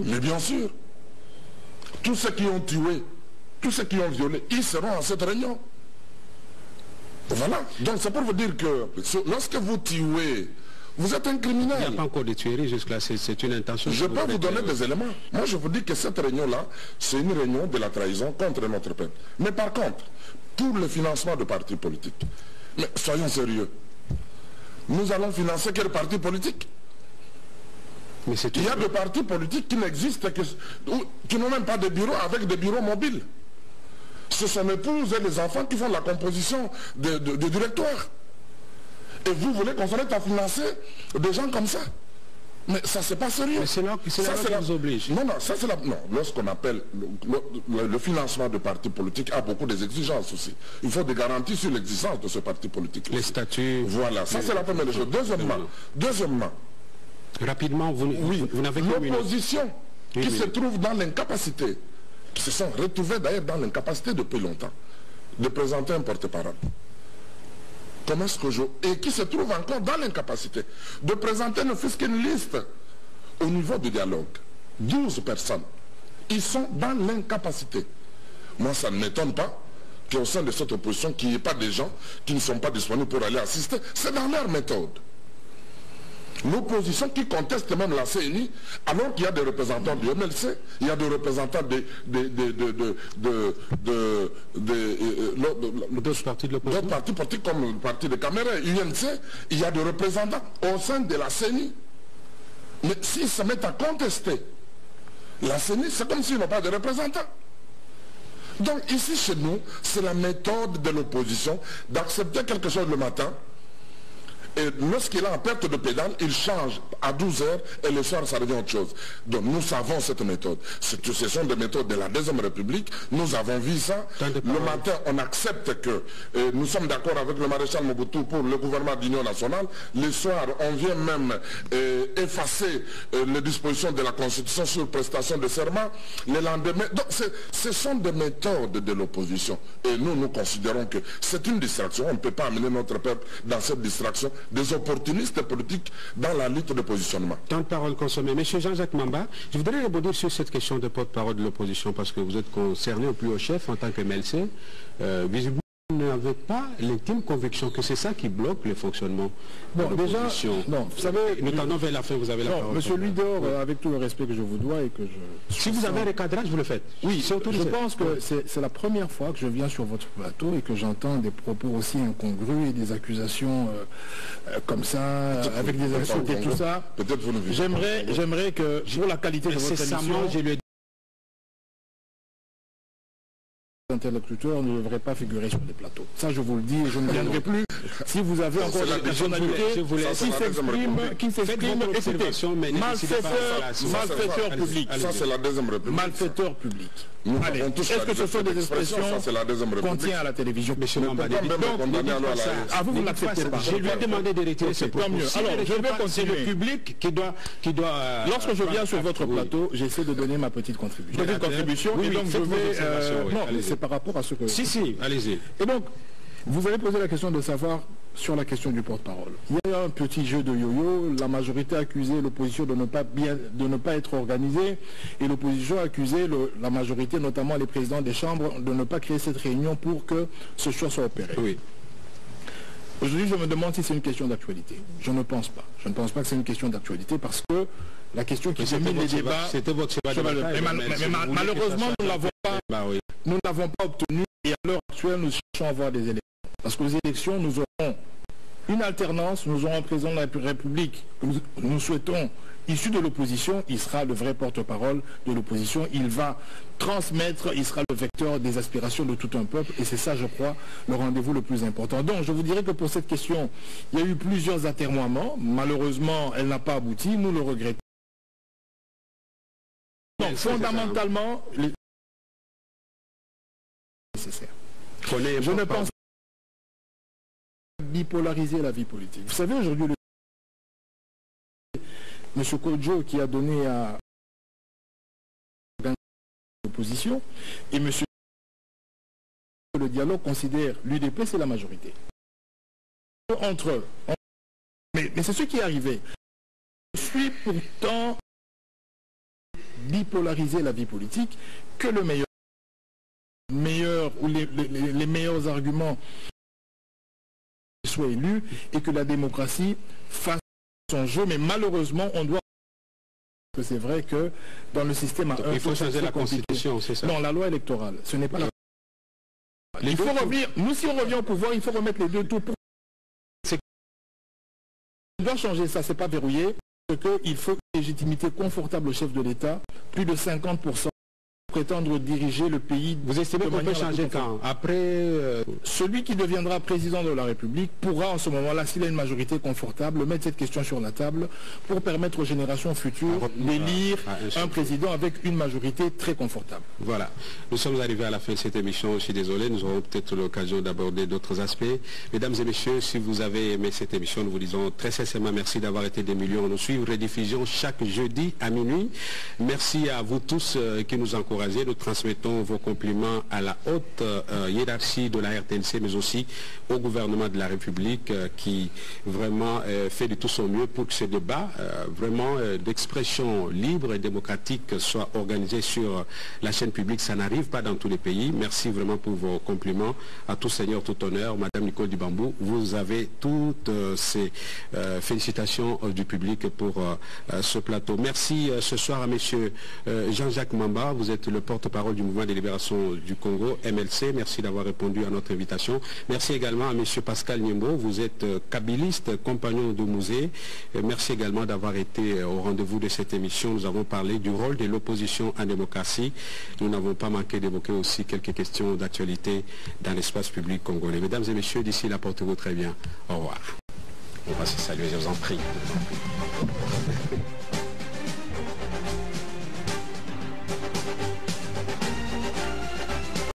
Mais bien sûr. Tous ceux qui ont tué, tous ceux qui ont violé, ils seront à cette réunion. Voilà. Donc c'est pour vous dire que lorsque vous tuez, vous êtes un criminel. Il n'y a pas encore de tuerie jusque-là, c'est une intention. Je peux vous donner des éléments. Moi je vous dis que cette réunion-là, c'est une réunion de la trahison contre notre peuple. Mais par contre, pour le financement de partis politiques, mais soyons sérieux, nous allons financer quel parti politique? Mais il y a des partis politiques qui n'existent que, qui n'ont même pas de bureaux avec des bureaux mobiles. Ce sont les épouses et les enfants qui font la composition du directoire. Et vous voulez qu'on s'arrête à financer des gens comme ça? Mais ça, c'est pas sérieux. Mais c'est là qui vous oblige. Non, non, ça c'est la... Non, lorsqu'on appelle le financement de partis politiques a beaucoup d'exigences aussi. Il faut des garanties sur l'existence de ce parti politique. Les statuts. Voilà, ça c'est la première chose. Deuxièmement, rapidement, vous n'avez qu'une minute. L'opposition qui se trouve dans l'incapacité, qui se sont retrouvés d'ailleurs dans l'incapacité depuis longtemps, de présenter un porte-parole. Comment est-ce que et qui se trouve encore dans l'incapacité de présenter ne fût-ce qu'une liste au niveau du dialogue. 12 personnes. Ils sont dans l'incapacité. Moi, ça ne m'étonne pas qu'au sein de cette opposition, qu'il n'y ait pas des gens qui ne sont pas disponibles pour aller assister. C'est dans leur méthode. L'opposition qui conteste même la CNI, alors qu'il y a des représentants du MLC, il y a des représentants d'autres partis de l'opposition, d'autres partis politiques comme le parti de Cameroun, UNC, il y a des représentants au sein de la CNI. Mais s'ils se mettent à contester la CNI, c'est comme s'ils n'ont pas de représentants. Donc ici chez nous, c'est la méthode de l'opposition d'accepter quelque chose le matin, et lorsqu'il est en perte de pédale, il change à 12 heures et le soir ça devient autre chose. Donc nous savons cette méthode. Ce sont des méthodes de la Deuxième République. Nous avons vu ça. Le matin, on accepte que nous sommes d'accord avec le maréchal Mobutu pour le gouvernement d'union nationale. Le soir, on vient même effacer les dispositions de la Constitution sur prestation de serment. Le lendemain, donc ce sont des méthodes de l'opposition. Et nous, nous considérons que c'est une distraction. On ne peut pas amener notre peuple dans cette distraction des opportunistes politiques dans la lutte de positionnement. Tant de paroles consommées. Monsieur Jean-Jacques Mamba, je voudrais rebondir sur cette question de porte-parole de l'opposition parce que vous êtes concerné au plus haut chef en tant que MLC. Visiblement, vous n'avez pas l'intime conviction que c'est ça qui bloque le fonctionnement de l'opposition. Non, vous savez... Nous tendons vers la fin, vous avez la parole. Monsieur Luidor, avec tout le respect que je vous dois et que je... Si vous avez un recadrage, vous le faites. Oui, je pense que c'est la première fois que je viens sur votre plateau et que j'entends des propos aussi incongrus et des accusations comme ça, avec des insultes et tout ça. Peut-être vous ne J'aimerais que, pour la qualité de votre émission... interlocuteurs ne devraient pas figurer sur les plateaux. Ça, je vous le dis et je ne viendrai plus. Si vous avez encore des personnalités qui s'expriment, écoutez, malfaiteur public. Ça, c'est la Deuxième République. Malfaiteur public. Allez, est-ce que ce sont des expressions qu'on tient à la télévision? Monsieur Mamba, vous ne l'acceptez pas. Je lui ai demandé de retirer ses propos. Alors, je vais continuer. C'est le public qui doit... Lorsque je viens sur votre plateau, j'essaie de donner ma petite contribution. Petite contribution, et donc je vais... Non, c'est par rapport à ce que... Si, allez-y. Et donc, vous avez posé la question de savoir sur la question du porte-parole. Il y a un petit jeu de yo-yo, la majorité a accusé l'opposition de ne pas être organisée, et l'opposition a accusé la majorité, notamment les présidents des chambres, de ne pas créer cette réunion pour que ce choix soit opéré. Oui. Aujourd'hui, je me demande si c'est une question d'actualité. Je ne pense pas. Je ne pense pas que c'est une question d'actualité parce que la question qui domine les débats... C'était votre cheval de bataille. Mais malheureusement, nous n'avons pas obtenu, et à l'heure actuelle, nous cherchons à avoir des élections. Parce qu'aux élections, nous aurons une alternance, nous aurons un président de la République que nous souhaitons issu de l'opposition, il sera le vrai porte-parole de l'opposition, il va transmettre, il sera le vecteur des aspirations de tout un peuple, et c'est ça, je crois, le rendez-vous le plus important. Donc, je vous dirais que pour cette question, il y a eu plusieurs atermoiements, malheureusement, elle n'a pas abouti, nous le regrettons. Donc, fondamentalement, nécessaire. Je ne pense pas bipolariser la vie politique. Vous savez, aujourd'hui, M. Kodjo qui a donné à l'opposition et M. le dialogue considère l'UDP, c'est la majorité. Entre eux. Mais c'est ce qui est arrivé. Je suis pourtant bipolariser la vie politique, que le meilleur ou les meilleurs arguments soient élus et que la démocratie fasse son jeu. Mais malheureusement, on doit... C'est vrai que dans le système... Il faut changer la Constitution, c'est ça? Non, la loi électorale, ce n'est pas la... Il faut revenir... Nous, si on revient au pouvoir, il faut remettre les deux tours pour... On doit changer ça, c'est pas verrouillé. Parce qu'il faut une légitimité confortable au chef de l'État, plus de 50%. Prétendre diriger le pays. Vous estimez qu'on peut changer quand? Après celui qui deviendra président de la République pourra en ce moment-là, s'il a une majorité confortable, mettre cette question sur la table pour permettre aux générations futures d'élire un président avec une majorité très confortable. Voilà. Nous sommes arrivés à la fin de cette émission. Je suis désolé, nous aurons peut-être l'occasion d'aborder d'autres aspects. Mesdames et messieurs, si vous avez aimé cette émission, nous vous disons très sincèrement merci d'avoir été des millions. Nous suivons rediffusion chaque jeudi à minuit. Merci à vous tous qui nous encouragez. Nous transmettons vos compliments à la haute hiérarchie de la RTNC, mais aussi au gouvernement de la République qui vraiment fait de tout son mieux pour que ce débat vraiment d'expression libre et démocratique soit organisé sur la chaîne publique. Ça n'arrive pas dans tous les pays. Merci vraiment pour vos compliments. À tout seigneur, tout honneur. Madame Nicole Dibambou, vous avez toutes ces félicitations du public pour ce plateau. Merci ce soir à monsieur Jean-Jacques Mamba. Vous êtes le porte-parole du mouvement de libération du Congo, MLC. Merci d'avoir répondu à notre invitation. Merci également à M. Pascal Niembo. Vous êtes kabyliste, compagnon de Mouzé. Merci également d'avoir été au rendez-vous de cette émission. Nous avons parlé du rôle de l'opposition en démocratie. Nous n'avons pas manqué d'évoquer aussi quelques questions d'actualité dans l'espace public congolais. Mesdames et messieurs, d'ici là, portez-vous très bien. Au revoir. On va se saluer, je vous en prie.